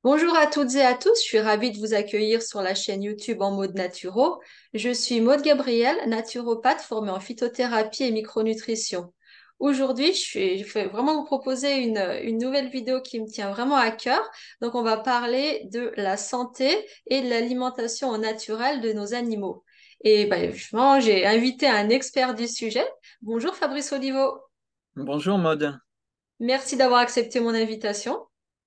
Bonjour à toutes et à tous, je suis ravie de vous accueillir sur la chaîne YouTube En mode naturaux. Je suis Maude Gabrielle, naturopathe formée en phytothérapie et micronutrition. Aujourd'hui, je vais vraiment vous proposer une nouvelle vidéo qui me tient vraiment à cœur. Donc, on va parler de la santé et de l'alimentation au naturel de nos animaux. Et justement, j'ai invité un expert du sujet. Bonjour Fabrice Olivo. Bonjour Maude. Merci d'avoir accepté mon invitation.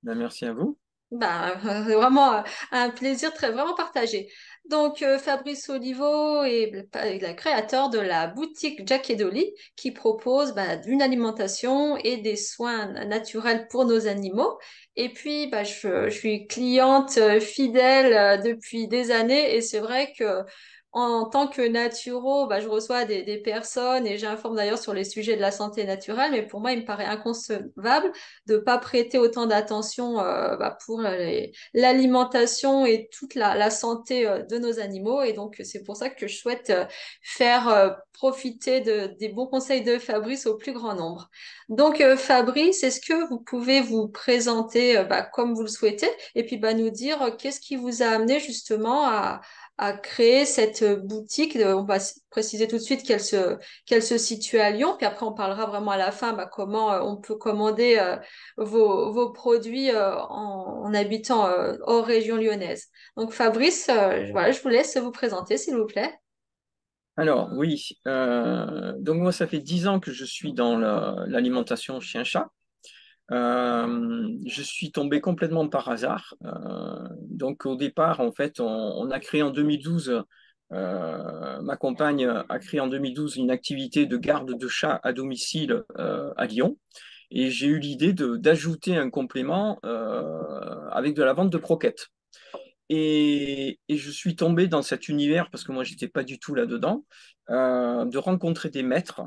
Ben, merci à vous. C'est vraiment un plaisir très vraiment partagé. Donc, Fabrice Olivo est le créateur de la boutique Jack et Dolly qui propose une alimentation et des soins naturels pour nos animaux. Et puis, je suis cliente fidèle depuis des années et c'est vrai que en tant que naturo, je reçois des personnes et j'informe d'ailleurs sur les sujets de la santé naturelle, mais pour moi, il me paraît inconcevable de ne pas prêter autant d'attention pour l'alimentation et toute la santé de nos animaux. Et donc, c'est pour ça que je souhaite faire profiter des bons conseils de Fabrice au plus grand nombre. Donc, Fabrice, est-ce que vous pouvez vous présenter comme vous le souhaitez et puis nous dire qu'est-ce qui vous a amené justement à créer cette boutique. On va préciser tout de suite qu'elle se situe à Lyon, puis après on parlera vraiment à la fin comment on peut commander vos produits en habitant hors région lyonnaise. Donc Fabrice, voilà, je vous laisse vous présenter, s'il vous plaît. Alors oui, donc moi ça fait 10 ans que je suis dans l'alimentation chien-chat. Je suis tombé complètement par hasard. Donc au départ, en fait, on a créé en 2012, ma compagne a créé en 2012 une activité de garde de chat à domicile à Lyon. Et j'ai eu l'idée d'ajouter un complément avec de la vente de croquettes. Et je suis tombé dans cet univers, parce que moi, j'étais pas du tout là-dedans, de rencontrer des maîtres.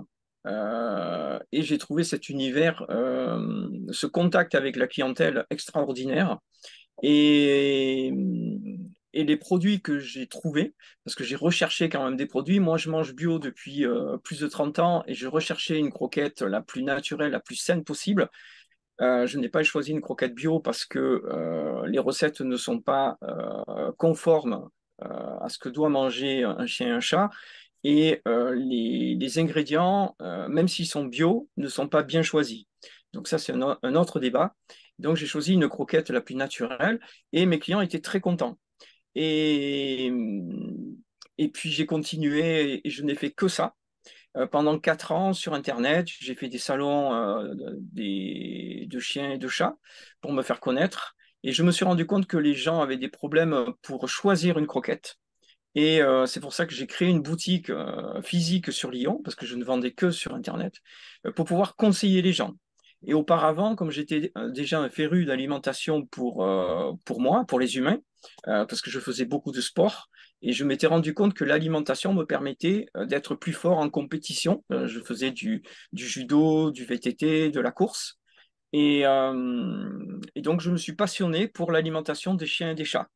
Et j'ai trouvé cet univers, ce contact avec la clientèle extraordinaire. Et, et les produits que j'ai trouvés, parce que j'ai recherché quand même des produits. Moi, je mange bio depuis plus de 30 ans et je recherchais une croquette la plus naturelle, la plus saine possible. Je n'ai pas choisi une croquette bio parce que les recettes ne sont pas conformes à ce que doit manger un chien et un chat. Et les ingrédients, même s'ils sont bio, ne sont pas bien choisis. Donc ça, c'est un autre débat. Donc j'ai choisi une croquette la plus naturelle et mes clients étaient très contents. Et, et puis j'ai continué et je n'ai fait que ça. Pendant 4 ans sur Internet, j'ai fait des salons de chiens et de chats pour me faire connaître. Et je me suis rendu compte que les gens avaient des problèmes pour choisir une croquette. Et c'est pour ça que j'ai créé une boutique physique sur Lyon, parce que je ne vendais que sur Internet, pour pouvoir conseiller les gens. Et auparavant, comme j'étais déjà un féru d'alimentation pour moi, pour les humains, parce que je faisais beaucoup de sport, et je m'étais rendu compte que l'alimentation me permettait d'être plus fort en compétition. Je faisais du judo, du VTT, de la course. Et donc, je me suis passionné pour l'alimentation des chiens et des chats.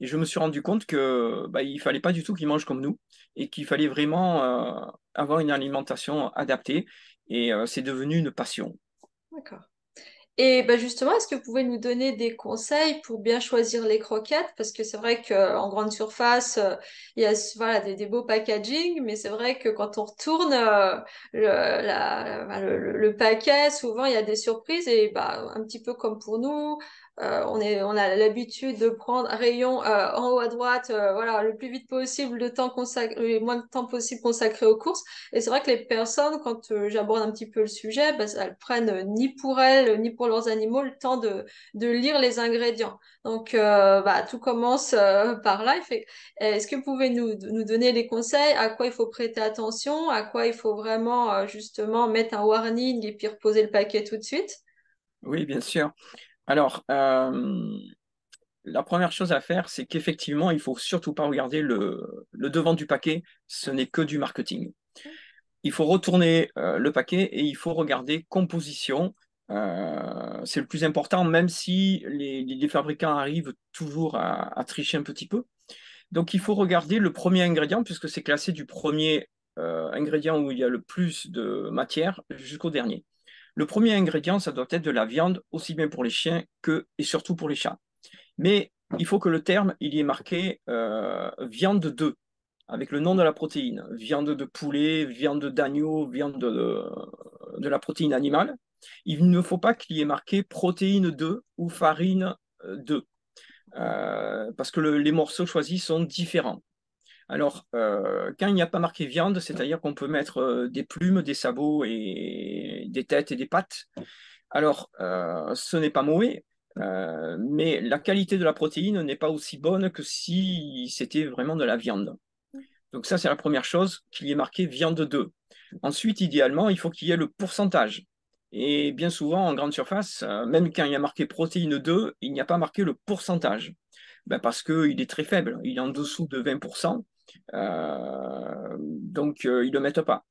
Et je me suis rendu compte que il fallait pas du tout qu'ils mangent comme nous et qu'il fallait vraiment avoir une alimentation adaptée. Et c'est devenu une passion. D'accord. Et justement, est-ce que vous pouvez nous donner des conseils pour bien choisir les croquettes? Parce que c'est vrai qu'en grande surface, il y a voilà, des beaux packaging, mais c'est vrai que quand on retourne le paquet, souvent il y a des surprises et un petit peu comme pour nous, on a l'habitude de prendre un rayon en haut à droite, voilà, le plus vite possible, le moins de temps possible consacré aux courses. Et c'est vrai que les personnes, quand j'aborde un petit peu le sujet, elles prennent ni pour elles, ni pour leurs animaux le temps de lire les ingrédients. Donc, tout commence par là. Est-ce que vous pouvez nous donner les conseils à quoi il faut prêter attention, à quoi il faut vraiment justement mettre un warning et puis reposer le paquet tout de suite? Oui, bien sûr. Alors, la première chose à faire, c'est qu'effectivement, il faut surtout pas regarder le devant du paquet. Ce n'est que du marketing. Il faut retourner le paquet et il faut regarder composition. C'est le plus important, même si les fabricants arrivent toujours à tricher un petit peu. Donc, il faut regarder le premier ingrédient, puisque c'est classé du premier ingrédient où il y a le plus de matière jusqu'au dernier. Le premier ingrédient, ça doit être de la viande, aussi bien pour les chiens que et surtout pour les chats. Mais il faut que le terme, il y ait marqué viande de, avec le nom de la protéine. Viande de poulet, viande d'agneau, viande de la protéine animale. Il ne faut pas qu'il y ait marqué protéine de ou farine de, parce que les morceaux choisis sont différents. Alors, quand il n'y a pas marqué viande, c'est-à-dire qu'on peut mettre des plumes, des sabots et des têtes et des pattes. Alors, ce n'est pas mauvais, mais la qualité de la protéine n'est pas aussi bonne que si c'était vraiment de la viande. Donc ça, c'est la première chose, qu'il y ait marqué viande de. Ensuite, idéalement, il faut qu'il y ait le pourcentage. Et bien souvent, en grande surface, même quand il y a marqué protéine de, il n'y a pas marqué le pourcentage. Ben parce qu'il est très faible, il est en dessous de 20%, donc ils ne le mettent pas.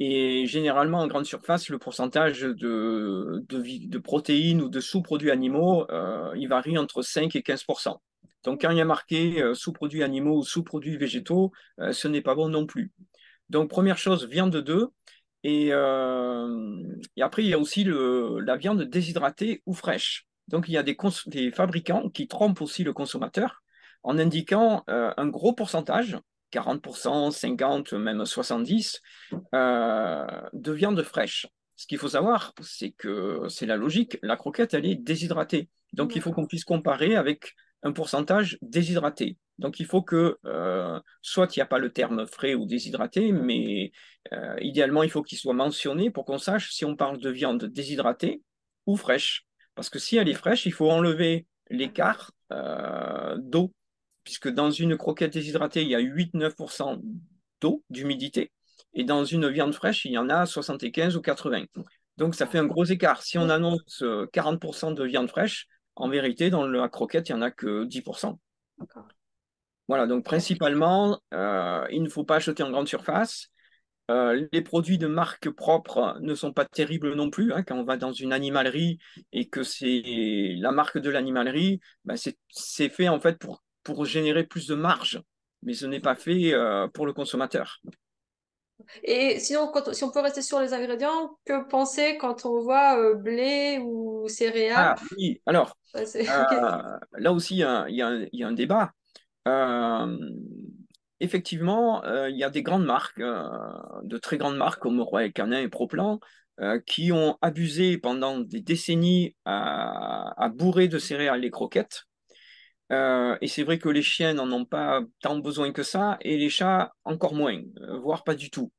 Et généralement, en grande surface, le pourcentage de protéines ou de sous-produits animaux, il varie entre 5 et 15%. Donc, quand il y a marqué sous-produits animaux ou sous-produits végétaux, ce n'est pas bon non plus. Donc, première chose, viande d'œuf. Et après, il y a aussi la viande déshydratée ou fraîche. Donc, il y a des fabricants qui trompent aussi le consommateur en indiquant un gros pourcentage, 40%, 50%, même 70%, de viande fraîche. Ce qu'il faut savoir, c'est que c'est la logique, la croquette, elle est déshydratée. Donc, il faut qu'on puisse comparer avec un pourcentage déshydraté. Donc, il faut que, soit il n'y a pas le terme frais ou déshydraté, mais idéalement, il faut qu'il soit mentionné pour qu'on sache si on parle de viande déshydratée ou fraîche. Parce que si elle est fraîche, il faut enlever l'écart d'eau, puisque dans une croquette déshydratée, il y a 8-9% d'eau, d'humidité, et dans une viande fraîche, il y en a 75 ou 80. Donc, ça fait un gros écart. Si on annonce 40% de viande fraîche, en vérité, dans la croquette, il n'y en a que 10%. Voilà, donc principalement, il ne faut pas acheter en grande surface. Les produits de marque propre ne sont pas terribles non plus, hein. Quand on va dans une animalerie et que c'est la marque de l'animalerie, ben c'est fait en fait pour générer plus de marge, mais ce n'est pas fait pour le consommateur. Et sinon, si on peut rester sur les ingrédients, que penser quand on voit blé ou céréales? Ah oui, alors Bah, là aussi, il y a un débat. Euh, Effectivement, il y a des grandes marques, de très grandes marques comme Royal Canin et Proplan, qui ont abusé pendant des décennies à bourrer de céréales les croquettes. Et c'est vrai que les chiens n'en ont pas tant besoin que ça, et les chats encore moins, voire pas du tout.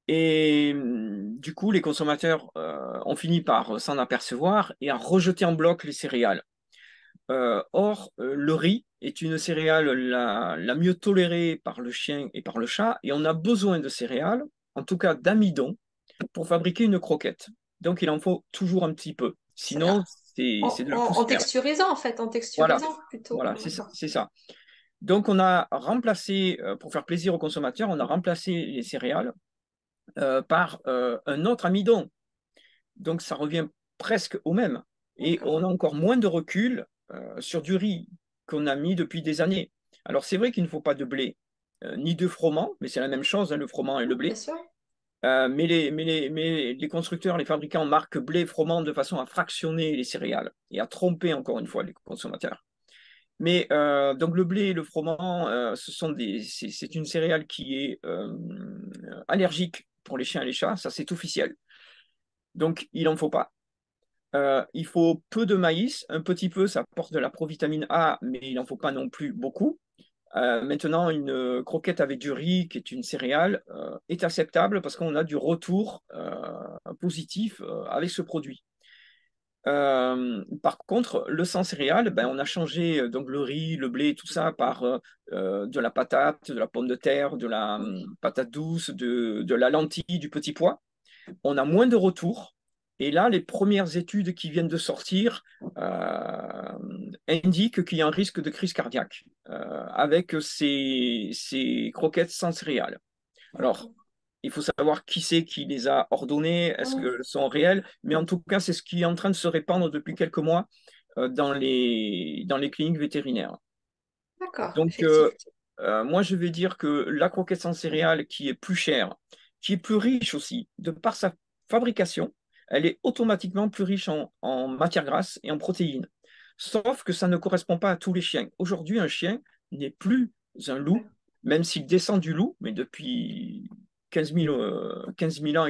Et du coup, les consommateurs ont fini par s'en apercevoir et à rejeter en bloc les céréales. Or, le riz est une céréale la mieux tolérée par le chien et par le chat, et on a besoin de céréales, en tout cas d'amidon, pour fabriquer une croquette. Donc, il en faut toujours un petit peu. c'est- Sinon, c'est de la en poussière. texturisant, en fait, en Voilà, texturisant plutôt. voilà, c'est ça, c'est ça. Donc, on a remplacé, pour faire plaisir aux consommateurs, on a remplacé les céréales par un autre amidon. Donc, ça revient presque au même. Et D'accord. on a encore moins de recul sur du riz qu'on a mis depuis des années. Alors, c'est vrai qu'il ne faut pas de blé, ni de froment, mais c'est la même chose, hein, le froment et le Bien blé. sûr. Mais les constructeurs, les fabricants marquent blé, froment de façon à fractionner les céréales et à tromper encore une fois les consommateurs. Mais donc le blé et le froment, c'est une céréale qui est allergique pour les chiens et les chats, ça c'est officiel. Donc il n'en faut pas. Il faut peu de maïs, un petit peu, ça apporte de la provitamine A, mais il n'en faut pas non plus beaucoup. Maintenant, une croquette avec du riz, qui est une céréale, est acceptable parce qu'on a du retour positif avec ce produit. Par contre, le sans céréales, ben, on a changé donc le riz, le blé, tout ça par de la patate, de la pomme de terre, de la patate douce, de la lentille, du petit pois. On a moins de retours. Et là, les premières études qui viennent de sortir indiquent qu'il y a un risque de crise cardiaque avec ces croquettes sans céréales. Alors, il faut savoir qui c'est qui les a ordonnées, est-ce qu'elles sont réelles, mais en tout cas, c'est ce qui est en train de se répandre depuis quelques mois dans les cliniques vétérinaires. D'accord, Donc, effectivement. moi, je vais dire que la croquette sans céréales, qui est plus chère, qui est plus riche aussi, de par sa fabrication, elle est automatiquement plus riche en matières grasses et en protéines. Sauf que ça ne correspond pas à tous les chiens. Aujourd'hui, un chien n'est plus un loup, même s'il descend du loup, mais depuis 15 000 ans,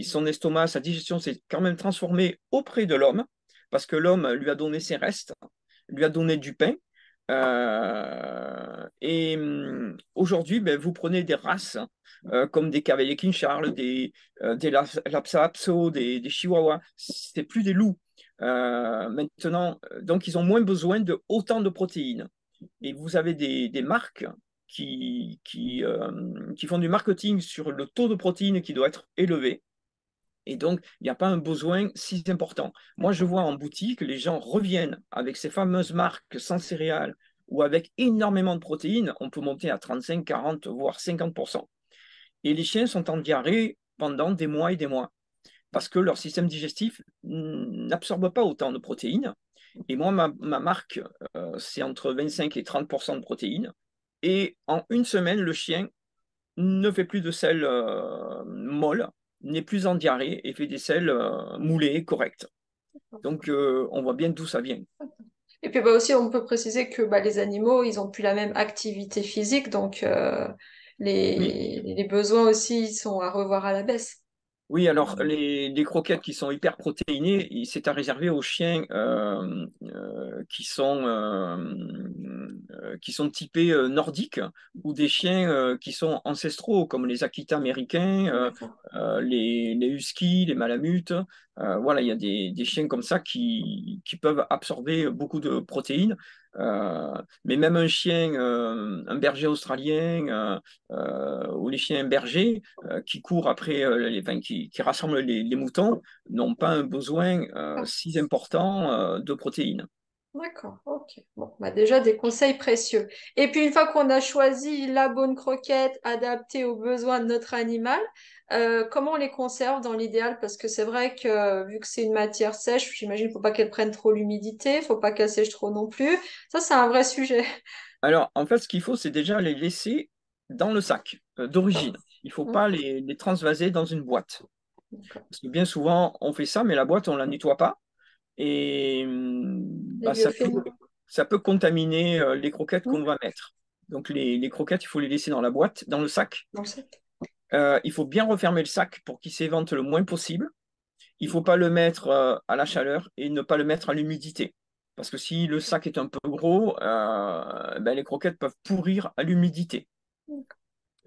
son estomac, sa digestion s'est quand même transformée auprès de l'homme, parce que l'homme lui a donné ses restes, lui a donné du pain. Aujourd'hui, ben, vous prenez des races comme des Cavalier King Charles, des Lhasa Apso, des Chihuahuas. C'est plus des loups. Maintenant, donc ils ont moins besoin de autant de protéines. Et vous avez des marques qui font du marketing sur le taux de protéines qui doit être élevé. Et donc, il n'y a pas un besoin si important. Moi, je vois en boutique, les gens reviennent avec ces fameuses marques sans céréales ou avec énormément de protéines. On peut monter à 35, 40, voire 50%. Et les chiens sont en diarrhée pendant des mois et des mois parce que leur système digestif n'absorbe pas autant de protéines. Et moi, ma marque, c'est entre 25 et 30% de protéines. Et en une semaine, le chien ne fait plus de selles molles, n'est plus en diarrhée et fait des selles moulées, correctes. Donc, on voit bien d'où ça vient. Et puis bah, aussi, on peut préciser que bah, les animaux, ils ont plus la même activité physique, donc Oui, les besoins aussi ils sont à revoir à la baisse. oui, alors les croquettes qui sont hyper protéinées, c'est à réserver aux chiens qui sont typés nordiques ou des chiens qui sont ancestraux, comme les Akita américains, D'accord. les huskies, les malamutes. Voilà, il y a des chiens comme ça qui peuvent absorber beaucoup de protéines. Mais même un chien, un berger australien ou les chiens bergers, qui courent après, enfin, qui rassemblent les moutons, n'ont pas un besoin si important de protéines. D'accord, ok. Bon, bah déjà des conseils précieux. Et puis une fois qu'on a choisi la bonne croquette adaptée aux besoins de notre animal, comment on les conserve dans l'idéal? Parce que c'est vrai que vu que c'est une matière sèche, j'imagine qu'il ne faut pas qu'elle prenne trop l'humidité, il ne faut pas qu'elle sèche trop non plus. Ça, c'est un vrai sujet. Alors, en fait, ce qu'il faut, c'est déjà les laisser dans le sac d'origine. Il ne faut Hmm, pas les transvaser dans une boîte. d'accord. Parce que bien souvent, on fait ça, mais la boîte, on ne la nettoie pas. Et Les bah, biofilms. ça peut contaminer les croquettes Hmm, qu'on va mettre. Donc, les croquettes, il faut les laisser dans la boîte, dans le sac. dans le sac. Il faut bien refermer le sac pour qu'il s'évente le moins possible. Il ne faut pas le mettre à la chaleur et ne pas le mettre à l'humidité. Parce que si le sac est un peu gros, ben, les croquettes peuvent pourrir à l'humidité.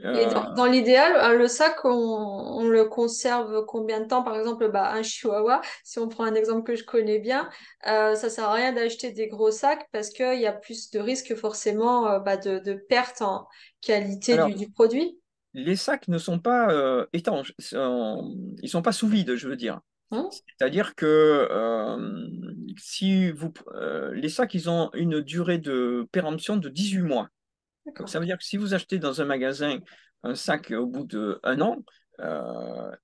Et Euh, dans l'idéal, le sac, on le conserve combien de temps? Par exemple, bah, un chihuahua, si on prend un exemple que je connais bien, ça sert à rien d'acheter des gros sacs parce qu'il y a plus de risques forcément bah, de perte en qualité alors, du produit. les sacs ne sont pas étanches, ils ne sont pas sous vide, je veux dire. Hein. C'est-à-dire que les sacs, ils ont une durée de péremption de 18 mois. Donc, D'accord. ça veut dire que si vous achetez dans un magasin un sac au bout d'un an,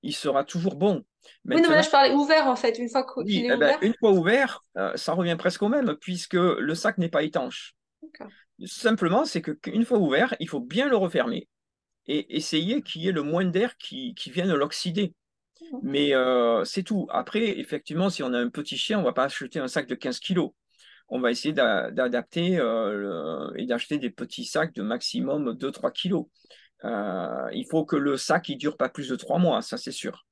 il sera toujours bon. Oui, non, mais là, Maintenant, je parlais ouvert en fait, une fois qu'il oui, est eh ben, ouvert. une fois ouvert, ça revient presque au même, puisque le sac n'est pas étanche. D'accord. Simplement, c'est qu'une fois ouvert, il faut bien le refermer et essayer qu'il y ait le moins d'air qui vienne l'oxyder. Mais c'est tout. Après, effectivement, si on a un petit chien, on ne va pas acheter un sac de 15 kilos. On va essayer d'adapter et d'acheter des petits sacs de maximum 2-3 kilos. Il faut que le sac ne dure pas plus de 3 mois, ça c'est sûr.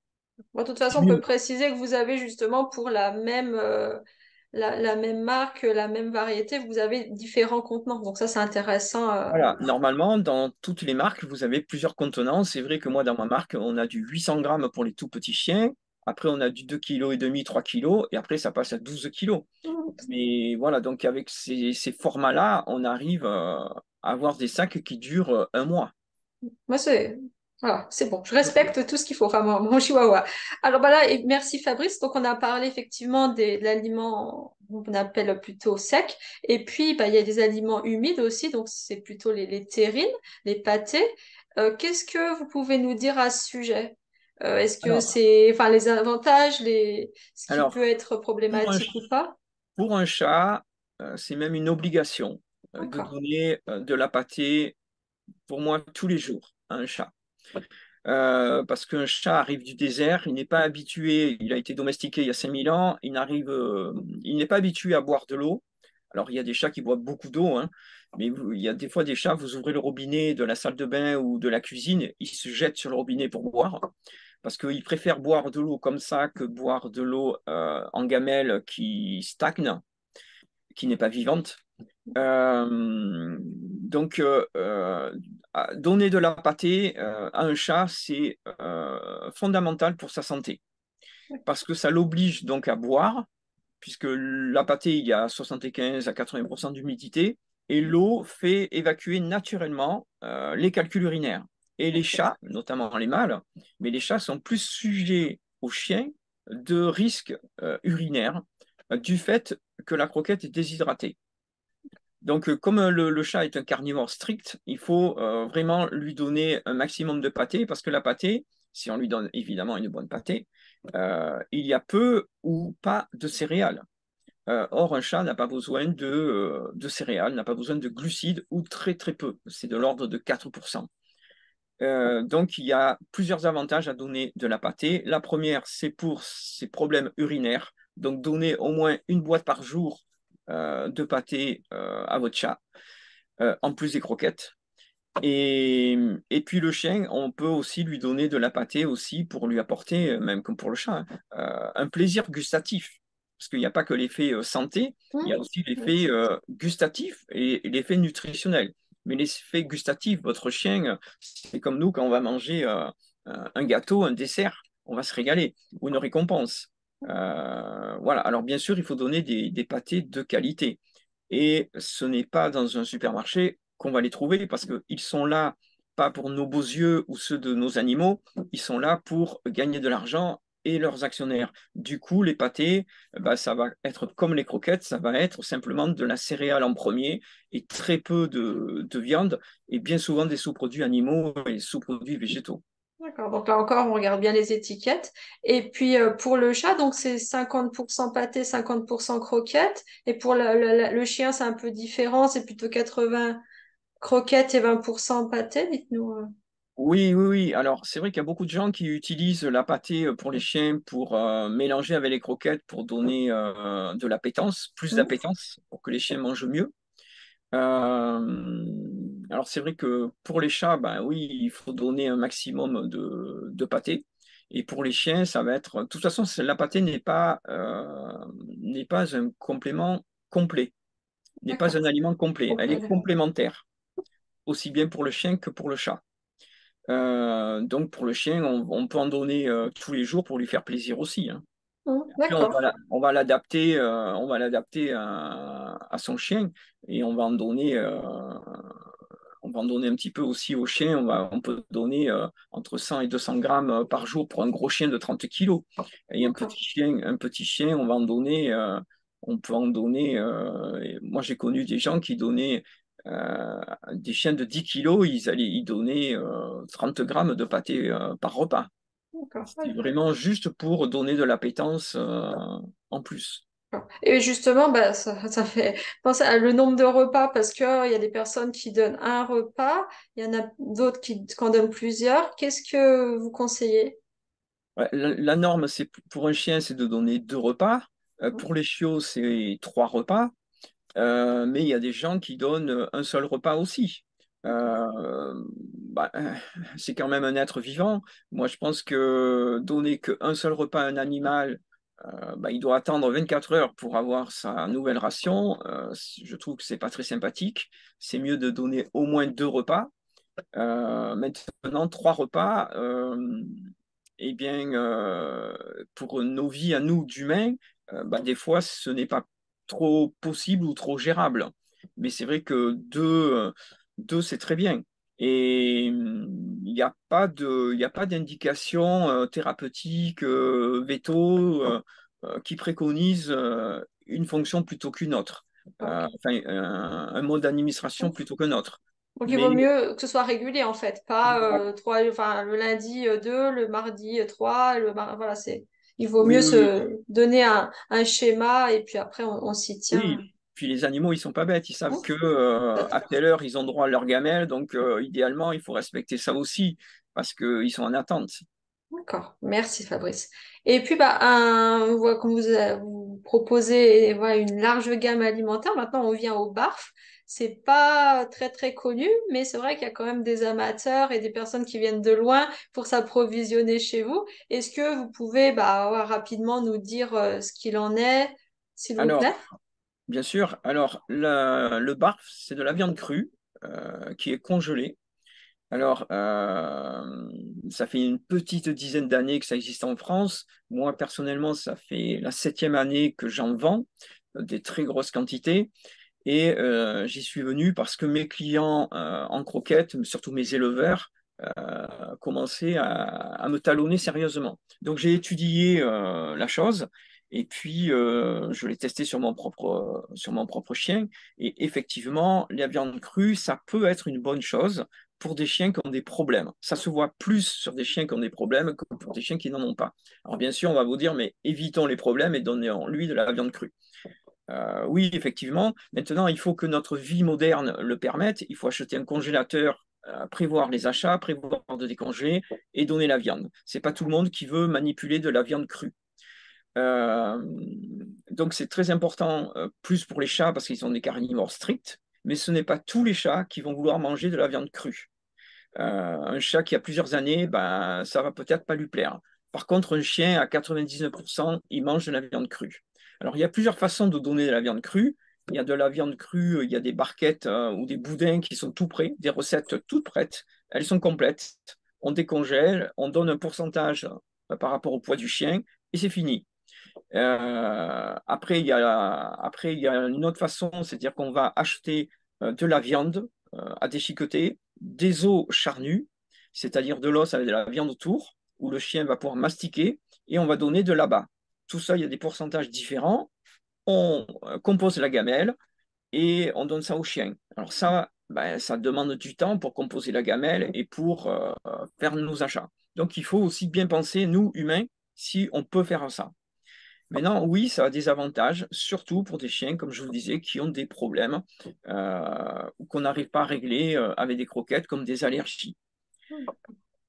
Bon, de toute C'est façon, on peut mieux. préciser que vous avez justement pour la même marque, la même variété, vous avez différents contenants. Donc ça, c'est intéressant. Voilà, normalement, dans toutes les marques, vous avez plusieurs contenants. C'est vrai que moi, dans ma marque, on a du 800 grammes pour les tout petits chiens. Après, on a du 2,5 kg, 3 kilos. Et après, ça passe à 12 kilos. Mais voilà, donc avec ces formats-là, on arrive à avoir des sacs qui durent un mois. Moi, c'est voilà, c'est bon. Je respecte tout ce qu'il faut. Enfin, mon chihuahua. Alors, bah là, et merci Fabrice. Donc, on a parlé effectivement de l'aliments qu'on appelle plutôt sec. Et puis, bah, il y a des aliments humides aussi. Donc, c'est plutôt les terrines, les pâtés. Qu'est-ce que vous pouvez nous dire à ce sujet? Est-ce que Alors, c'est, enfin, les avantages, ce qui peut alors être pour un, problématique ou pas? pour un chat, c'est même une obligation de D'accord. donner de la pâtée pour moi tous les jours à un chat. parce qu'un chat arrive du désert, il n'est pas habitué, il a été domestiqué il y a 5000 ans, il n'est pas habitué à boire de l'eau. Alors, il y a des chats qui boivent beaucoup d'eau, hein, mais il y a des fois des chats, vous ouvrez le robinet de la salle de bain ou de la cuisine, ils se jettent sur le robinet pour boire, parce qu'ils préfèrent boire de l'eau comme ça que boire de l'eau en gamelle qui stagne, qui n'est pas vivante. Donner de la pâtée à un chat, c'est fondamental pour sa santé, parce que ça l'oblige donc à boire, puisque la pâtée, il y a 75 à 80% d'humidité, et l'eau fait évacuer naturellement les calculs urinaires. Et les chats, notamment les mâles, mais les chats sont plus sujets aux chiens de risques urinaires du fait que la croquette est déshydratée. Donc, comme le chat est un carnivore strict, il faut vraiment lui donner un maximum de pâté, parce que la pâté, si on lui donne évidemment une bonne pâté, il y a peu ou pas de céréales. Or, un chat n'a pas besoin de céréales, n'a pas besoin de glucides ou très très peu. C'est de l'ordre de 4%. Donc, il y a plusieurs avantages à donner de la pâtée. La première, c'est pour ces problèmes urinaires. Donc, donner au moins une boîte par jour de pâté à votre chat, en plus des croquettes. Et puis le chien, on peut aussi lui donner de la pâtée aussi pour lui apporter, même comme pour le chat, hein, un plaisir gustatif. Parce qu'il n'y a pas que l'effet santé, il y a aussi l'effet gustatif et l'effet nutritionnel. Mais l'effet gustatif, votre chien, c'est comme nous quand on va manger un gâteau, un dessert, on va se régaler, ou une récompense. Voilà. Alors bien sûr, il faut donner des pâtés de qualité. Et ce n'est pas dans un supermarché qu'on va les trouver parce qu'ils sont là pas pour nos beaux yeux ou ceux de nos animaux, ils sont là pour gagner de l'argent et leurs actionnaires. Du coup, les pâtés, bah, ça va être comme les croquettes, ça va être simplement de la céréale en premier et très peu de viande et bien souvent des sous-produits animaux et sous-produits végétaux. D'accord, donc là encore, on regarde bien les étiquettes. Et puis pour le chat, donc c'est 50% pâté, 50% croquettes. Et pour le chien, c'est un peu différent, c'est plutôt 80 croquettes et 20% pâté, dites-nous. Oui, oui, oui. Alors, c'est vrai qu'il y a beaucoup de gens qui utilisent la pâtée pour les chiens pour mélanger avec les croquettes pour donner de l'appétence, plus Hmm. d'appétence, pour que les chiens mangent mieux. Alors, c'est vrai que pour les chats, ben oui, il faut donner un maximum de pâtée. Et pour les chiens, ça va être. De toute façon, la pâtée n'est pas un complément complet, n'est pas D'accord. un aliment complet. Elle est Ok. complémentaire, aussi bien pour le chien que pour le chat. Donc pour le chien, on peut en donner tous les jours pour lui faire plaisir aussi, hein. Puis D'accord. on va l'adapter à son chien et on va en donner un petit peu aussi au chien. On peut donner entre 100 et 200 grammes par jour pour un gros chien de 30 kilos. Et D'accord. un petit chien, on peut en donner. Et moi, j'ai connu des gens qui donnaient des chiens de 10 kilos, ils allaient y donner 30 grammes de pâté par repas. D'accord. C'est Ouais. vraiment juste pour donner de l'appétence en plus. Et justement, bah, ça fait penser à le nombre de repas parce qu'il y a des personnes qui donnent un repas, il y en a d'autres qui en donnent plusieurs. Qu'est-ce que vous conseillez? Ouais, la norme, c'est pour un chien, c'est de donner 2 repas. Pour les chiots, c'est 3 repas. Mais il y a des gens qui donnent un seul repas aussi. Bah, c'est quand même un être vivant. Moi, je pense que donner qu'un seul repas à un animal, bah, il doit attendre 24 heures pour avoir sa nouvelle ration. Je trouve que c'est pas très sympathique. C'est mieux de donner au moins 2 repas. Maintenant, 3 repas, eh bien, pour nos vies à nous d'humains, bah, des fois, ce n'est pas trop possible ou trop gérable. Mais c'est vrai que deux, c'est très bien. Et il n'y a pas d'indication thérapeutique, veto, qui préconise une fonction plutôt qu'une autre. Ok. Enfin, un mode d'administration plutôt qu'un autre. Donc il vaut Mais mieux que ce soit régulier en fait, pas trois, enfin le lundi 2, le mardi 3, voilà, il vaut oui, mieux oui, oui. se donner un schéma et puis après on s'y tient. Oui, puis les animaux, ils sont pas bêtes. Ils savent Hein. que à telle heure, ils ont droit à leur gamelle. Donc, idéalement, il faut respecter ça aussi. parce qu'ils sont en attente. D'accord, merci Fabrice. Et puis, on voit que vous proposez voilà, une large gamme alimentaire. Maintenant, on vient au barf. C'est pas très très connu, mais c'est vrai qu'il y a quand même des amateurs et des personnes qui viennent de loin pour s'approvisionner chez vous. Est-ce que vous pouvez ouais, rapidement nous dire ce qu'il en est, s'il vous plaît? Alors, bien sûr, alors le barf, c'est de la viande crue qui est congelée. Alors, ça fait une petite dizaine d'années que ça existe en France. Moi, personnellement, ça fait la 7e année que j'en vends, des très grosses quantités. Et j'y suis venu parce que mes clients en croquettes, surtout mes éleveurs, commençaient à me talonner sérieusement. Donc j'ai étudié la chose et puis je l'ai testé sur mon propre chien. Et effectivement, la viande crue, ça peut être une bonne chose pour des chiens qui ont des problèmes. Ça se voit plus sur des chiens qui ont des problèmes que pour des chiens qui n'en ont pas. Alors bien sûr, on va vous dire, mais évitons les problèmes et donnons-lui de la viande crue. Oui, effectivement. Maintenant, il faut que notre vie moderne le permette. Il faut acheter un congélateur, prévoir les achats, prévoir de décongeler et donner la viande. C'est pas tout le monde qui veut manipuler de la viande crue. Euh, donc, c'est très important, plus pour les chats parce qu'ils sont des carnivores stricts, mais ce n'est pas tous les chats qui vont vouloir manger de la viande crue. Un chat qui a plusieurs années, ben, ça va peut-être pas lui plaire. Par contre, un chien à 99%, il mange de la viande crue. Alors, il y a plusieurs façons de donner de la viande crue. Il y a de la viande crue, il y a des barquettes ou des boudins qui sont tout prêts, des recettes toutes prêtes. Elles sont complètes. On décongèle, on donne un pourcentage par rapport au poids du chien et c'est fini. Après, il y a une autre façon, c'est-à-dire qu'on va acheter de la viande à déchiqueter, des os charnus, c'est-à-dire de l'os avec de la viande autour, où le chien va pouvoir mastiquer, et on va donner de l'abat. Tout ça, il y a des pourcentages différents. On compose la gamelle et on donne ça au chien. Alors ça, ben, ça demande du temps pour composer la gamelle et pour faire nos achats. Donc il faut aussi bien penser, nous, humains, si on peut faire ça. Maintenant, oui, ça a des avantages, surtout pour des chiens, comme je vous disais, qui ont des problèmes ou qu'on n'arrive pas à régler avec des croquettes, comme des allergies.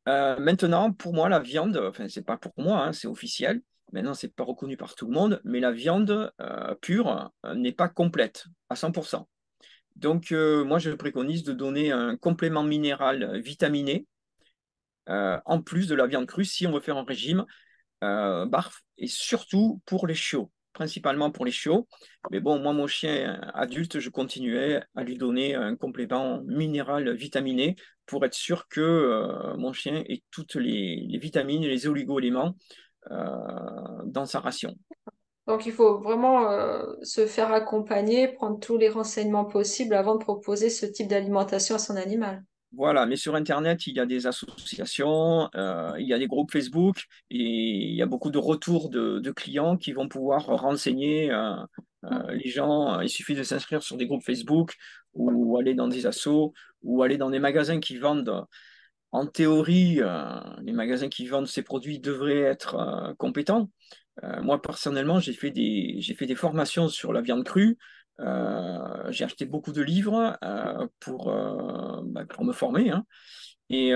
Maintenant, pour moi, la viande, enfin, c'est pas pour moi, hein, c'est officiel. Maintenant, c'est pas reconnu par tout le monde, mais la viande pure n'est pas complète à 100%. Donc, moi, je préconise de donner un complément minéral vitaminé en plus de la viande crue si on veut faire un régime barf, et surtout pour les chiots, principalement pour les chiots. Mais bon, moi, mon chien adulte, je continuais à lui donner un complément minéral vitaminé pour être sûr que mon chien ait toutes les vitamines et les oligo-éléments dans sa ration. Donc, il faut vraiment se faire accompagner, prendre tous les renseignements possibles avant de proposer ce type d'alimentation à son animal. Voilà, mais sur Internet, il y a des associations, il y a des groupes Facebook et il y a beaucoup de retours de clients qui vont pouvoir renseigner les gens. Il suffit de s'inscrire sur des groupes Facebook ou aller dans des assos ou aller dans des magasins qui vendent. En théorie, les magasins qui vendent ces produits devraient être compétents. Moi, personnellement, j'ai fait des formations sur la viande crue. J'ai acheté beaucoup de livres pour me former, hein. Et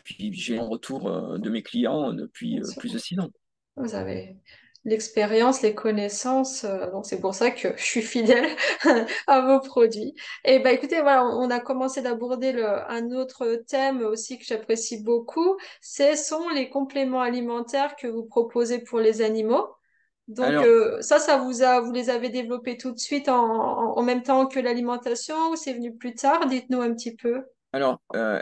puis, j'ai un retour de mes clients depuis Bien sûr. plus de 6 ans. Vous avez l'expérience, les connaissances, donc c'est pour ça que je suis fidèle à vos produits. Et bah écoutez, voilà, on a commencé d'aborder un autre thème aussi que j'apprécie beaucoup, ce sont les compléments alimentaires que vous proposez pour les animaux. Donc Alors, vous les avez développés tout de suite en même temps que l'alimentation ou c'est venu plus tard? Dites-nous un petit peu.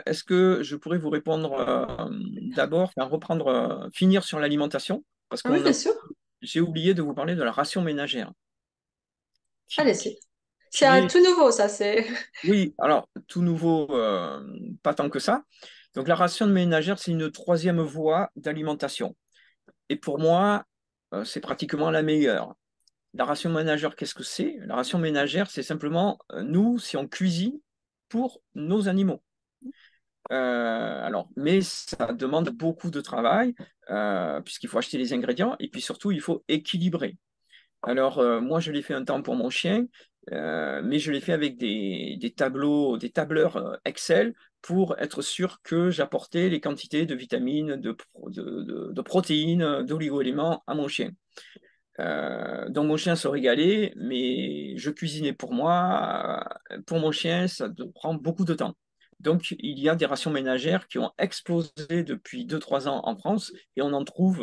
est-ce que je pourrais vous répondre d'abord, enfin, reprendre, finir sur l'alimentation? Parce Ah oui, bien qu'on sûr. j'ai oublié de vous parler de la ration ménagère, qui, Allez, qui, c'est qui un est tout nouveau, ça, c'est. Oui, alors tout nouveau, pas tant que ça. Donc la ration ménagère, c'est une troisième voie d'alimentation. Et pour moi, c'est pratiquement la meilleure. La ration ménagère, qu'est-ce que c'est? La ration ménagère, c'est simplement nous, si on cuisine pour nos animaux. Mais ça demande beaucoup de travail, puisqu'il faut acheter les ingrédients et puis surtout, il faut équilibrer. Alors, moi, je l'ai fait un temps pour mon chien. mais je l'ai fait avec des tableaux, des tableurs Excel pour être sûr que j'apportais les quantités de vitamines, de protéines, d'oligo-éléments à mon chien. Donc mon chien se régalait, mais je cuisinais pour moi. Pour mon chien, ça prend beaucoup de temps. Donc il y a des rations ménagères qui ont explosé depuis 2, 3 ans en France et on en trouve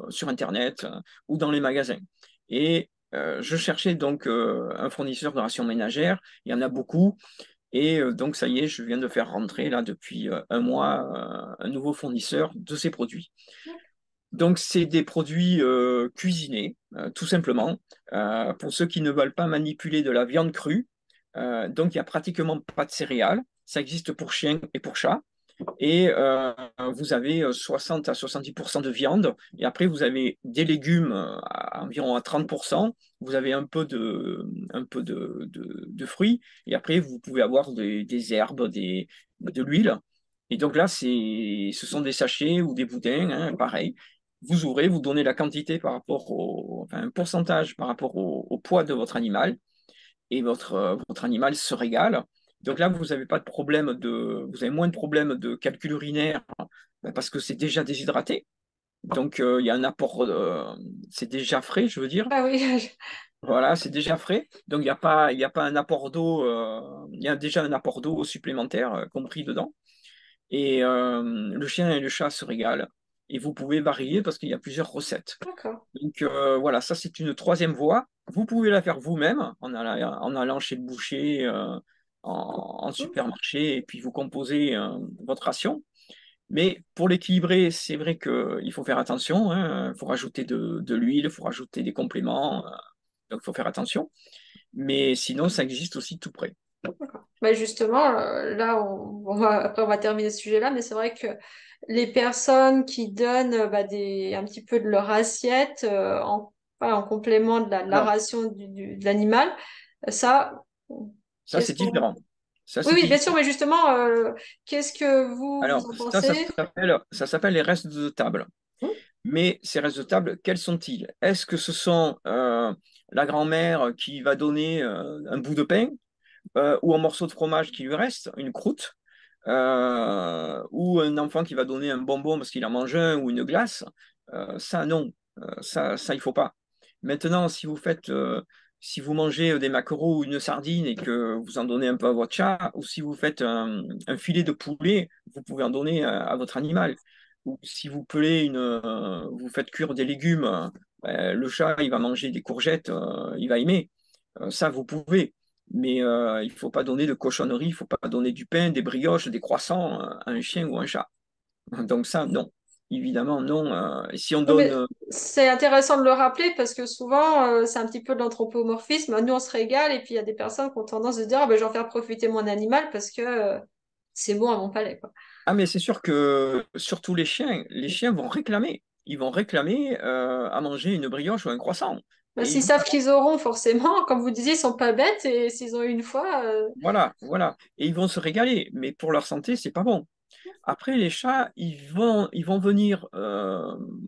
sur Internet ou dans les magasins. Et je cherchais donc un fournisseur de rations ménagères. Il y en a beaucoup. Et donc ça y est, je viens de faire rentrer là depuis un mois un nouveau fournisseur de ces produits. Donc, c'est des produits cuisinés, tout simplement, pour ceux qui ne veulent pas manipuler de la viande crue. Donc, il n'y a pratiquement pas de céréales. Ça existe pour chiens et pour chats. Et vous avez 60 à 70% de viande. Et après, vous avez des légumes environ à 30%. Vous avez un peu de fruits. Et après, vous pouvez avoir des herbes, de l'huile. Et donc là, ce sont des sachets ou des boudins, hein, pareil. Vous ouvrez, vous donnez la quantité par rapport enfin, un pourcentage par rapport au poids de votre animal. Et votre animal se régale. Donc là, vous avez moins de problèmes de calcul urinaire parce que c'est déjà déshydraté. Donc il y a un apport, c'est déjà frais, je veux dire. Bah oui, Voilà, c'est déjà frais. Donc il y a pas un apport d'eau, il y a déjà un apport d'eau supplémentaire compris dedans. Et le chien et le chat se régalent. Et vous pouvez varier parce qu'il y a plusieurs recettes. d'accord. Donc voilà, ça c'est une troisième voie. Vous pouvez la faire vous-même en allant chez le boucher, en supermarché, et puis vous composez votre ration. Mais pour l'équilibrer, c'est vrai qu'il faut faire attention, hein. Il faut rajouter de l'huile, il faut rajouter des compléments, donc il faut faire attention. Mais sinon, ça existe aussi tout près. Bah justement, là, après on va terminer ce sujet-là, mais c'est vrai que les personnes qui donnent un petit peu de leur assiette en complément de la Alors, ration de l'animal, ça, ça qu'est-ce c'est qu'on... différent. Ça Oui, c'est oui, bien sûr, différent. mais justement, qu'est-ce que vous Alors, en ça pensez? s'appelle les restes de table. Hmm. Mais ces restes de table, quels sont-ils? Est-ce que ce sont la grand-mère qui va donner un bout de pain ou un morceau de fromage qui lui reste, une croûte, ou un enfant qui va donner un bonbon parce qu'il en mange un ou une glace? Ça, non. Ça, il faut pas. Maintenant, si vous mangez des maquereaux ou une sardine et que vous en donnez un peu à votre chat, ou si vous faites un filet de poulet, vous pouvez en donner à votre animal. Ou si vous faites cuire des légumes, le chat, il va manger des courgettes, il va aimer. Ça, vous pouvez. Mais il ne faut pas donner de cochonneries, il ne faut pas donner du pain, des brioches, des croissants à un chien ou un chat. Donc ça, non. Évidemment, non. Et si on Oui, donne... mais c'est intéressant de le rappeler parce que souvent, c'est un petit peu de l'anthropomorphisme. Nous, on se régale et puis il y a des personnes qui ont tendance à se dire, ah, ben, je vais en faire profiter mon animal parce que c'est bon à mon palais, quoi. Ah, mais c'est sûr que surtout les chiens vont réclamer. Ils vont réclamer à manger une brioche ou un croissant. Ben, Et ils s'ils vont savent qu'ils auront, forcément, comme vous disiez, ils sont pas bêtes et s'ils ont eu une fois, voilà, voilà. Et ils vont se régaler. Mais pour leur santé, c'est pas bon. Après, les chats, ils vont venir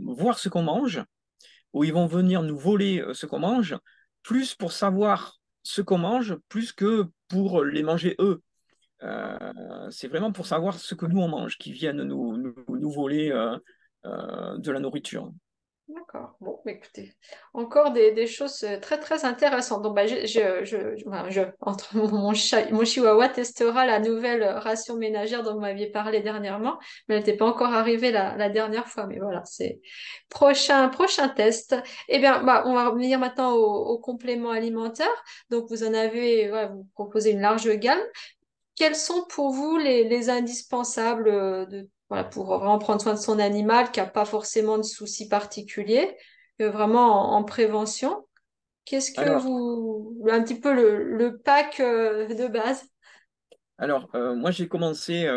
voir ce qu'on mange, ou ils vont venir nous voler ce qu'on mange, plus pour savoir ce qu'on mange, plus que pour les manger eux. C'est vraiment pour savoir ce que nous on mange, qui viennent nous voler de la nourriture. d'accord. Bon, bah, écoutez, encore des choses très très intéressantes. Donc, bah, entre mon chihuahua testera la nouvelle ration ménagère dont vous m'aviez parlé dernièrement, mais elle n'était pas encore arrivée la dernière fois. Mais voilà, c'est prochain test. Eh bien, bah, on va revenir maintenant aux compléments alimentaires. Donc, vous en avez, voilà, vous proposez une large gamme. Quels sont pour vous les indispensables voilà, pour vraiment prendre soin de son animal qui n'a pas forcément de soucis particuliers, vraiment en prévention? Qu'est-ce que Alors, un petit peu le pack de base? moi j'ai commencé,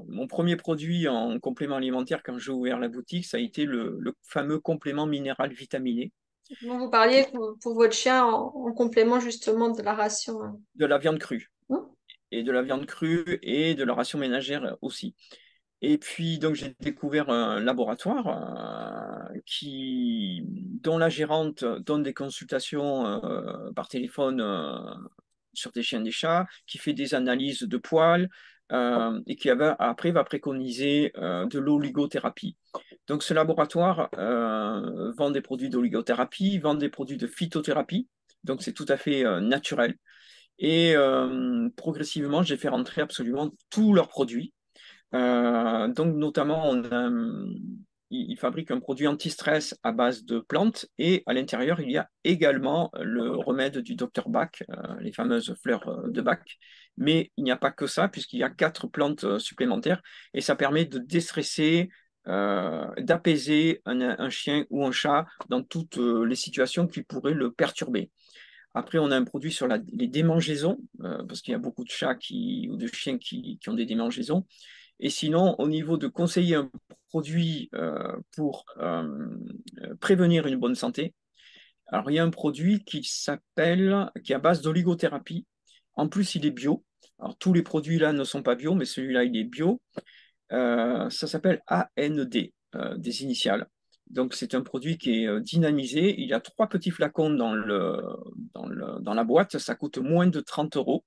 mon premier produit en complément alimentaire quand j'ai ouvert la boutique, ça a été le fameux complément minéral vitaminé Dont vous parliez pour votre chien en complément justement de la ration, hein. de la viande crue. Hmm. Et de la viande crue et de la ration ménagère aussi. Et puis, donc, j'ai découvert un laboratoire dont la gérante donne des consultations par téléphone sur des chiens et des chats, qui fait des analyses de poils et qui après va préconiser de l'oligothérapie. Donc ce laboratoire vend des produits d'oligothérapie, vend des produits de phytothérapie, donc c'est tout à fait naturel. Et progressivement, j'ai fait rentrer absolument tous leurs produits. Donc notamment, il fabrique un produit anti-stress à base de plantes et à l'intérieur, il y a également le remède du Dr Bach, les fameuses fleurs de Bach. Mais il n'y a pas que ça, puisqu'il y a 4 plantes supplémentaires et ça permet de déstresser, d'apaiser un chien ou un chat dans toutes les situations qui pourraient le perturber. Après, on a un produit sur les démangeaisons, parce qu'il y a beaucoup de chats ou de chiens qui ont des démangeaisons. Et sinon, au niveau de conseiller un produit pour prévenir une bonne santé, alors il y a un produit qui est à base d'oligothérapie. En plus, il est bio. Alors tous les produits là ne sont pas bio, mais celui-là, il est bio. Ça s'appelle AND, des initiales. Donc c'est un produit qui est dynamisé. Il y a 3 petits flacons dans la boîte. Ça coûte moins de 30 euros.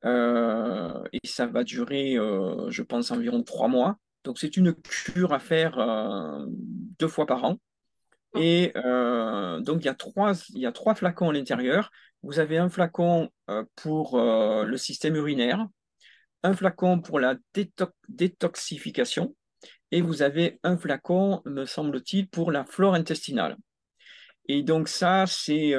Et ça va durer, je pense, environ 3 mois. Donc, c'est une cure à faire 2 fois par an. Et donc, il y a trois flacons à l'intérieur. Vous avez un flacon pour le système urinaire, un flacon pour la détoxification, et vous avez un flacon, me semble-t-il, pour la flore intestinale. Et donc, ça, c'est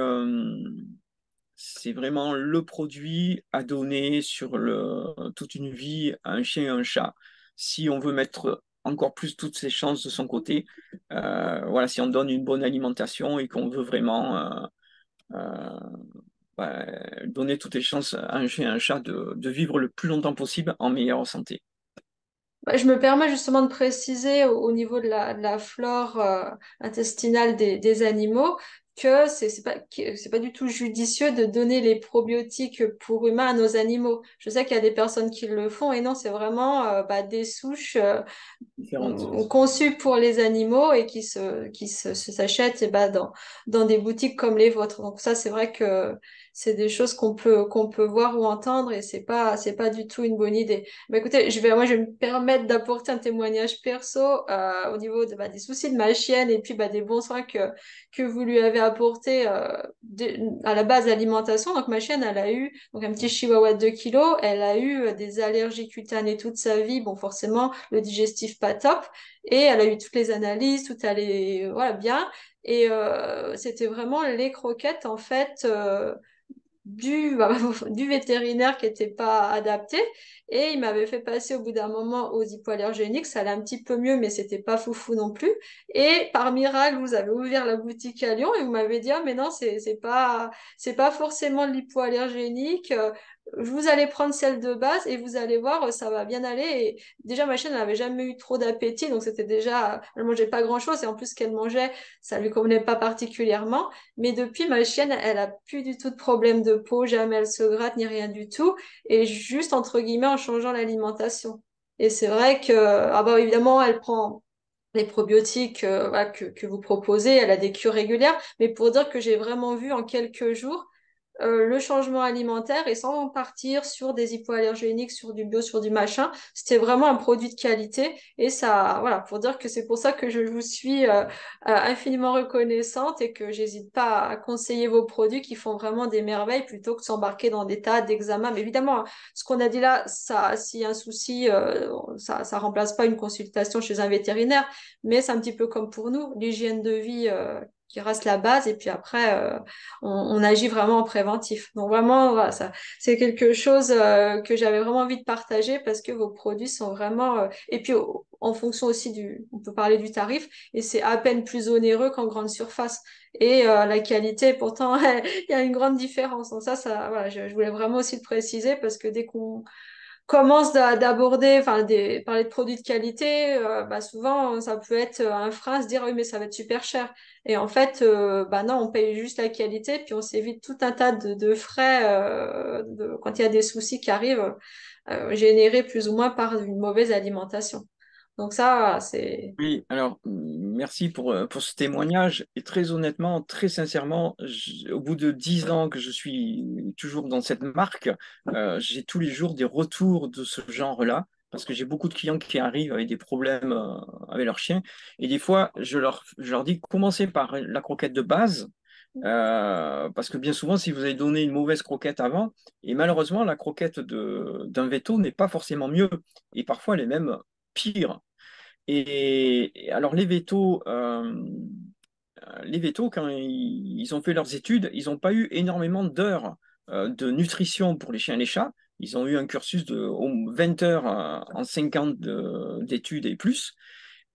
vraiment le produit à donner sur toute une vie à un chien et un chat. Si on veut mettre encore plus toutes ses chances de son côté, voilà, si on donne une bonne alimentation et qu'on veut vraiment euh, donner toutes les chances à un chien et un chat de vivre le plus longtemps possible en meilleure santé. Je me permets justement de préciser au niveau de la flore intestinale des animaux que c'est pas du tout judicieux de donner les probiotiques pour humains à nos animaux. Je sais qu'il y a des personnes qui le font et non, c'est vraiment des souches Différentes. conçues pour les animaux et s'achètent dans des boutiques comme les vôtres. Donc ça, c'est vrai que c'est des choses qu'on peut voir ou entendre et c'est pas du tout une bonne idée. Bah, écoutez, je vais me permettre d'apporter un témoignage perso au niveau des soucis de ma chienne et puis des bons soins que vous lui avez apportés à la base d'alimentation. Donc ma chienne, elle a eu donc un petit chihuahua de 2 kilos, elle a eu des allergies cutanées toute sa vie. Bon, forcément, le digestif pas top. Et elle a eu toutes les analyses, tout allait voilà, bien. Et c'était vraiment les croquettes, en fait. Du vétérinaire qui n'était pas adapté et il m'avait fait passer au bout d'un moment aux hypoallergéniques, ça allait un petit peu mieux mais c'était pas foufou non plus et par miracle vous avez ouvert la boutique à Lyon et vous m'avez dit ah mais non c'est pas forcément de l'hypoallergénique, vous allez prendre celle de base et vous allez voir ça va bien aller et déjà ma chienne n'avait jamais eu trop d'appétit donc c'était déjà elle mangeait pas grand chose et en plus ce qu'elle mangeait ça lui convenait pas particulièrement mais depuis, ma chienne, elle a plus du tout de problème de peau, jamais elle se gratte ni rien du tout, et juste entre guillemets en changeant l'alimentation. Et c'est vrai que, ah bah évidemment, elle prend les probiotiques voilà, que vous proposez, elle a des cures régulières, mais pour dire que j'ai vraiment vu en quelques jours le changement alimentaire et sans partir sur des hypoallergéniques, sur du bio, sur du machin. C'était vraiment un produit de qualité et ça, voilà, pour dire que c'est pour ça que je vous suis infiniment reconnaissante et que j'hésite pas à conseiller vos produits qui font vraiment des merveilles plutôt que de s'embarquer dans des tas d'examens. Mais évidemment, hein, ce qu'on a dit là, ça, s'il y a un souci, ça remplace pas une consultation chez un vétérinaire, mais c'est un petit peu comme pour nous, l'hygiène de vie. Qui reste la base et puis après on agit vraiment en préventif. Donc vraiment, voilà, ça, c'est quelque chose que j'avais vraiment envie de partager parce que vos produits sont vraiment... Et puis en fonction aussi on peut parler du tarif, et c'est à peine plus onéreux qu'en grande surface. Et la qualité, pourtant, il y a une grande différence. Donc ça voilà, je voulais vraiment aussi le préciser parce que dès qu'on commence d'aborder, enfin, parler de produits de qualité, souvent, ça peut être un frein à se dire, oui, mais ça va être super cher. Et en fait, non, on paye juste la qualité, puis on s'évite tout un tas de frais quand il y a des soucis qui arrivent, générés plus ou moins par une mauvaise alimentation. Donc ça, c'est... Oui, alors merci pour ce témoignage. Et très honnêtement, très sincèrement, au bout de 10 ans que je suis toujours dans cette marque, j'ai tous les jours des retours de ce genre-là, parce que j'ai beaucoup de clients qui arrivent avec des problèmes avec leurs chiens. Et des fois, je leur dis, commencez par la croquette de base, parce que bien souvent, si vous avez donné une mauvaise croquette avant, et malheureusement, la croquette d'un veto n'est pas forcément mieux, et parfois elle est même pire. Et alors les vétos, quand ils ont fait leurs études, ils n'ont pas eu énormément d'heures de nutrition pour les chiens et les chats. Ils ont eu un cursus de 20 heures en 5 ans d'études et plus.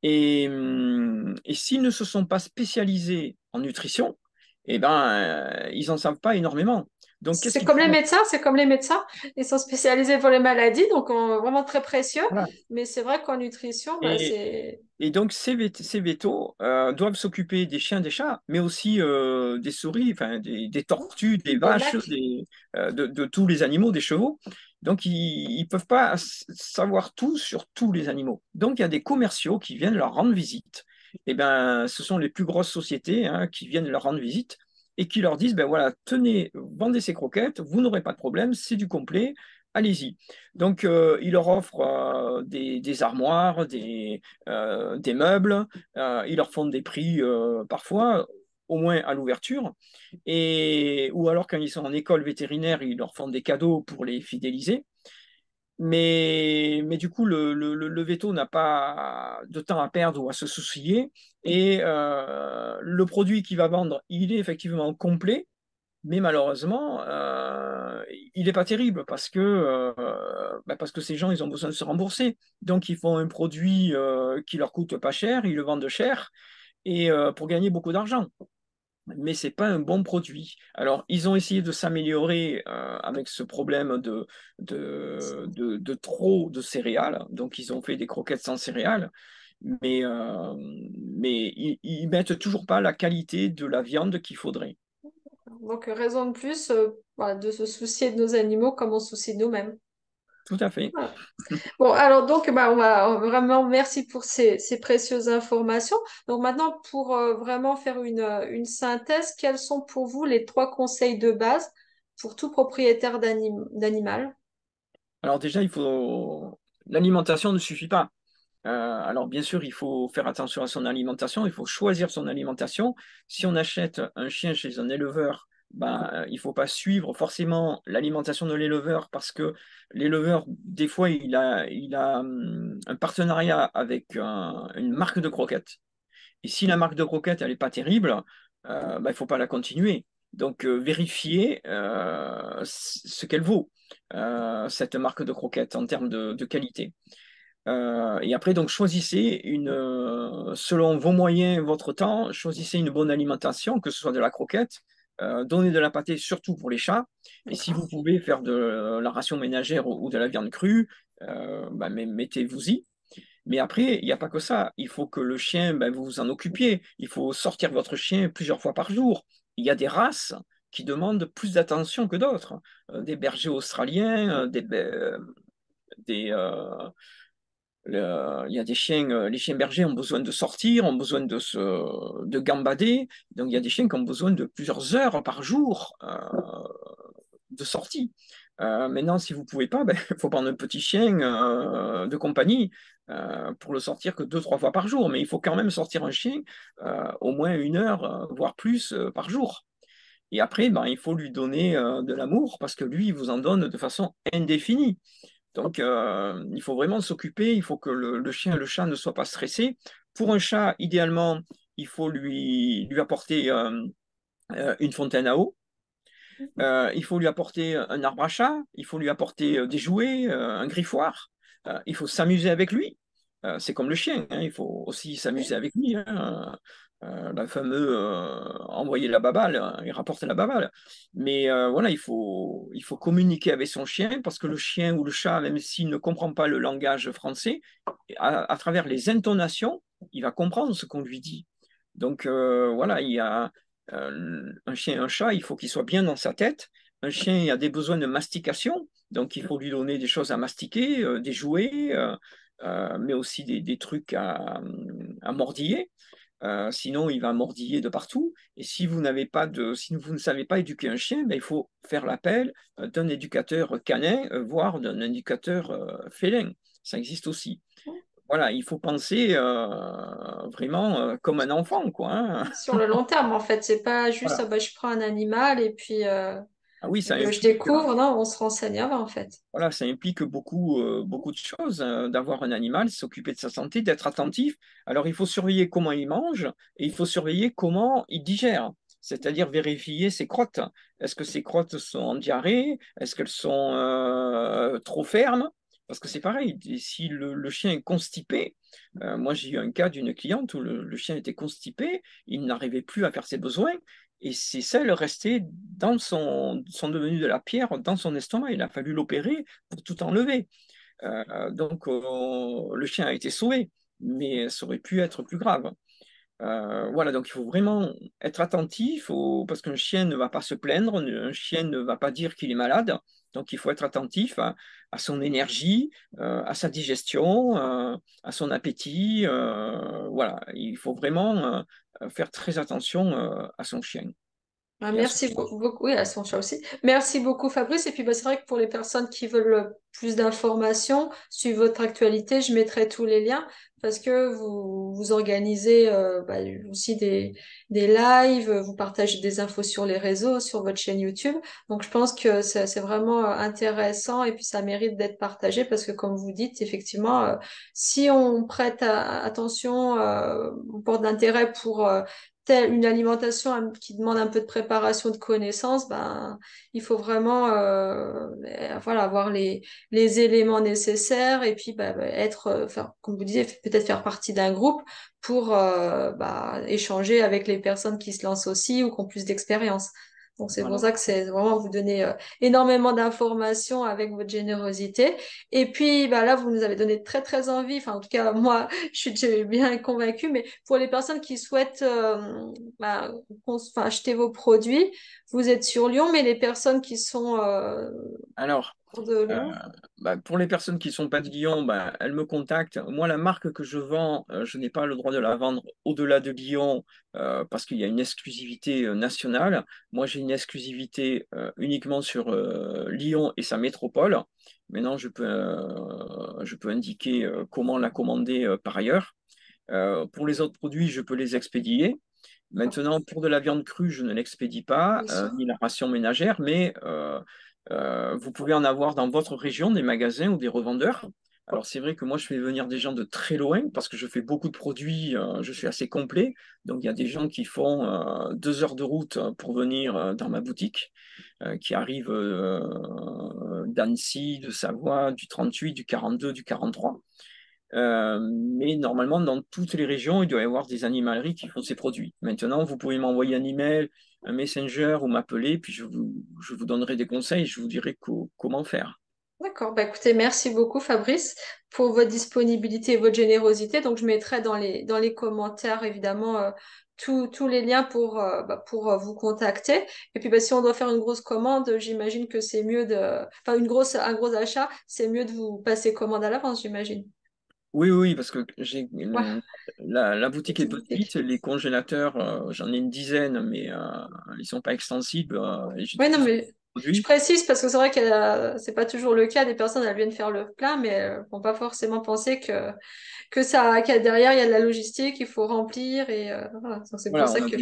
Et s'ils ne se sont pas spécialisés en nutrition, eh ben, ils n'en savent pas énormément. Donc, qu'est-ce C'est qu'ils comme les font? médecins, c'est comme les médecins. Ils sont spécialisés pour les maladies, donc vraiment très précieux. Voilà. Mais c'est vrai qu'en nutrition, bah, Et, c'est Et donc, ces vétos doivent s'occuper des chiens, des chats, mais aussi des souris, enfin, des tortues, des des vaches, lacs. de tous les animaux, des chevaux. Donc, ils ne peuvent pas savoir tout sur tous les animaux. Donc, il y a des commerciaux qui viennent leur rendre visite. Et ben, ce sont les plus grosses sociétés hein, qui viennent leur rendre visite et qui leur disent, ben voilà, tenez, vendez ces croquettes, vous n'aurez pas de problème, c'est du complet, allez-y. Donc, ils leur offrent des armoires, des meubles, ils leur font des prix parfois, au moins à l'ouverture, ou alors quand ils sont en école vétérinaire, ils leur font des cadeaux pour les fidéliser. Mais du coup, le veto n'a pas de temps à perdre ou à se soucier. Et le produit qu'il va vendre, il est effectivement complet, mais malheureusement, il n'est pas terrible parce que ces gens, ils ont besoin de se rembourser. Donc, ils font un produit qui leur coûte pas cher, ils le vendent cher et pour gagner beaucoup d'argent. Mais c'est pas un bon produit. Alors, ils ont essayé de s'améliorer avec ce problème de trop de céréales. Donc, ils ont fait des croquettes sans céréales, mais, euh, mais ils mettent toujours pas la qualité de la viande qu'il faudrait. Donc, raison de plus voilà, de se soucier de nos animaux comme on se soucie de nous-mêmes. Tout à fait. Voilà. Bon, alors donc, bah, vraiment merci pour ces précieuses informations. Donc maintenant, pour vraiment faire une synthèse, quels sont pour vous les trois conseils de base pour tout propriétaire d'animal? Alors déjà, l'alimentation ne suffit pas. Alors bien sûr, il faut faire attention à son alimentation, il faut choisir son alimentation. Si on achète un chien chez un éleveur, ben, il ne faut pas suivre forcément l'alimentation de l'éleveur parce que l'éleveur, des fois, il a un partenariat avec une marque de croquettes. Et si la marque de croquettes, elle n'est pas terrible, ben, il ne faut pas la continuer. Donc, vérifier ce qu'elle vaut, cette marque de croquettes, en termes de qualité. Et après, donc, selon vos moyens, votre temps, choisissez une bonne alimentation, que ce soit de la croquette, donnez de la pâtée surtout pour les chats. Et si D'accord. vous pouvez faire de la ration ménagère ou de la viande crue, bah, mettez-vous-y. Mais après, il n'y a pas que ça. Il faut que le chien, ben, vous vous en occupiez. Il faut sortir votre chien plusieurs fois par jour. Il y a des races qui demandent plus d'attention que d'autres. Des bergers australiens, il y a des chiens, les chiens bergers ont besoin de sortir, ont besoin de gambader. Donc il y a des chiens qui ont besoin de plusieurs heures par jour de sortie. Maintenant, si vous ne pouvez pas, il faut prendre un petit chien de compagnie pour le sortir que deux, trois fois par jour. Mais il faut quand même sortir un chien au moins 1 heure, voire plus par jour. Et après, il faut lui donner de l'amour parce que lui, il vous en donne de façon indéfinie. Donc, il faut vraiment s'occuper, il faut que le chien et le chat ne soient pas stressés. Pour un chat, idéalement, il faut lui apporter une fontaine à eau. Il faut lui apporter un arbre à chat, il faut lui apporter des jouets, un griffoir. Il faut s'amuser avec lui. C'est comme le chien, hein, il faut aussi s'amuser avec lui, hein. La fameuse envoyer la babale, hein, il rapporte la babale. Mais voilà, il faut communiquer avec son chien parce que le chien ou le chat, même s'il ne comprend pas le langage français, à travers les intonations, il va comprendre ce qu'on lui dit. Donc voilà, il y a un chien et un chat, il faut qu'il soit bien dans sa tête. Un chien il a des besoins de mastication, donc il faut lui donner des choses à mastiquer, des jouets. mais aussi des trucs à mordiller. Sinon, il va mordiller de partout. Et si vous ne savez pas éduquer un chien, ben, il faut faire l'appel d'un éducateur canin, voire d'un éducateur félin. Ça existe aussi. Voilà, il faut penser vraiment comme un enfant, quoi, hein. Sur le long terme, en fait, c'est pas juste ah Voilà. bah, je prends un animal et puis Ah oui, ça je implique, découvre. Non, on se renseigne avant, en fait. voilà, ça implique beaucoup de choses, d'avoir un animal, s'occuper de sa santé, d'être attentif. Alors, il faut surveiller comment il mange et il faut surveiller comment il digère, c'est-à-dire vérifier ses crottes. Est-ce que ses crottes sont en diarrhée? Est-ce qu'elles sont trop fermes? Parce que c'est pareil, si le chien est constipé, moi j'ai eu un cas d'une cliente où le chien était constipé, il n'arrivait plus à faire ses besoins et ses selles restaient sont devenues de la pierre dans son estomac. Il a fallu l'opérer pour tout enlever. Donc, le chien a été sauvé, mais ça aurait pu être plus grave. Voilà, donc il faut vraiment être attentif parce qu'un chien ne va pas se plaindre, un chien ne va pas dire qu'il est malade. Donc il faut être attentif à son énergie, à sa digestion, à son appétit. Voilà, il faut vraiment faire très attention à son chien Ah, et à son merci chat. beaucoup. Oui, à son chat aussi. Merci beaucoup, Fabrice. Et puis, bah, c'est vrai que pour les personnes qui veulent plus d'informations sur votre actualité, je mettrai tous les liens parce que vous organisez bah, aussi des lives, vous partagez des infos sur les réseaux, sur votre chaîne YouTube. Donc, je pense que c'est vraiment intéressant et puis ça mérite d'être partagé parce que, comme vous dites, effectivement, si on prête attention, on porte d'intérêt pour une alimentation qui demande un peu de préparation, de connaissances, ben, il faut vraiment voilà, avoir les éléments nécessaires et puis être, comme vous disiez, peut-être faire partie d'un groupe pour échanger avec les personnes qui se lancent aussi ou qui ont plus d'expérience. Donc c'est pour Voilà. ça que c'est vraiment vous donner énormément d'informations avec votre générosité. Et puis bah, là, vous nous avez donné très très envie. Enfin, en tout cas, moi, je suis déjà bien convaincue. Mais pour les personnes qui souhaitent acheter vos produits, vous êtes sur Lyon, mais les personnes qui sont Alors, hors de Euh, Lyon, pour les personnes qui ne sont pas de Lyon, elles me contactent. Moi, la marque que je vends, je n'ai pas le droit de la vendre au-delà de Lyon parce qu'il y a une exclusivité nationale. Moi, j'ai une exclusivité uniquement sur Lyon et sa métropole. Maintenant, je peux indiquer comment la commander par ailleurs. Pour les autres produits, je peux les expédier. Maintenant, pour de la viande crue, je ne l'expédie pas, bien sûr. ni la ration ménagère, mais vous pouvez en avoir dans votre région des magasins ou des revendeurs. Alors c'est vrai que moi je fais venir des gens de très loin parce que je fais beaucoup de produits, je suis assez complet. Donc il y a des gens qui font 2 heures de route pour venir dans ma boutique, qui arrivent d'Annecy, de Savoie, du 38, du 42, du 43. Mais normalement, dans toutes les régions, il doit y avoir des animaleries qui font ces produits. Maintenant, vous pouvez m'envoyer un email, un messenger ou m'appeler, puis je vous donnerai des conseils, je vous dirai comment faire. D'accord. Bah, écoutez, merci beaucoup, Fabrice, pour votre disponibilité et votre générosité. Donc, je mettrai dans les commentaires, évidemment, tous les liens pour vous contacter. Et puis, bah, si on doit faire une grosse commande, j'imagine que c'est mieux enfin, un gros achat, c'est mieux de vous passer commande à l'avance, j'imagine. Oui, oui, parce que Ouais, la boutique est petite petite, boutique. les congélateurs, j'en ai une dizaine, mais ils sont pas extensibles, et j'ai Oui, non, plusieurs mais je produits. précise parce que c'est vrai que c'est pas toujours le cas. Des personnes, elles viennent faire le plein, mais elles vont pas forcément penser que derrière, il y a de la logistique, il faut remplir et voilà. Donc, c'est pour Voilà, ça que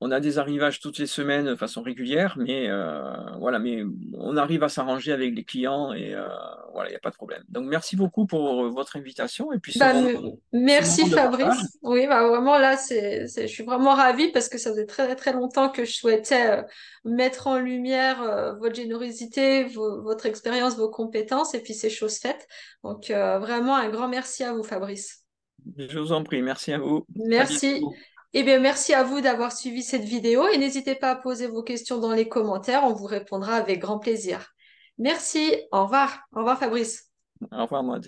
on a des arrivages toutes les semaines de façon régulière, mais voilà, mais on arrive à s'arranger avec les clients et voilà, il n'y a pas de problème. Donc merci beaucoup pour votre invitation et puis ce merci moment de partage. Fabrice. Oui, bah vraiment là, je suis vraiment ravie parce que ça faisait très très longtemps que je souhaitais mettre en lumière votre générosité, votre expérience, vos compétences et puis c'est chose faite. Donc vraiment un grand merci à vous, Fabrice. Je vous en prie, merci à vous. À Merci. bientôt. Eh bien, merci à vous d'avoir suivi cette vidéo et n'hésitez pas à poser vos questions dans les commentaires, on vous répondra avec grand plaisir. Merci. Au revoir. Au revoir, Fabrice. Au revoir, Maud.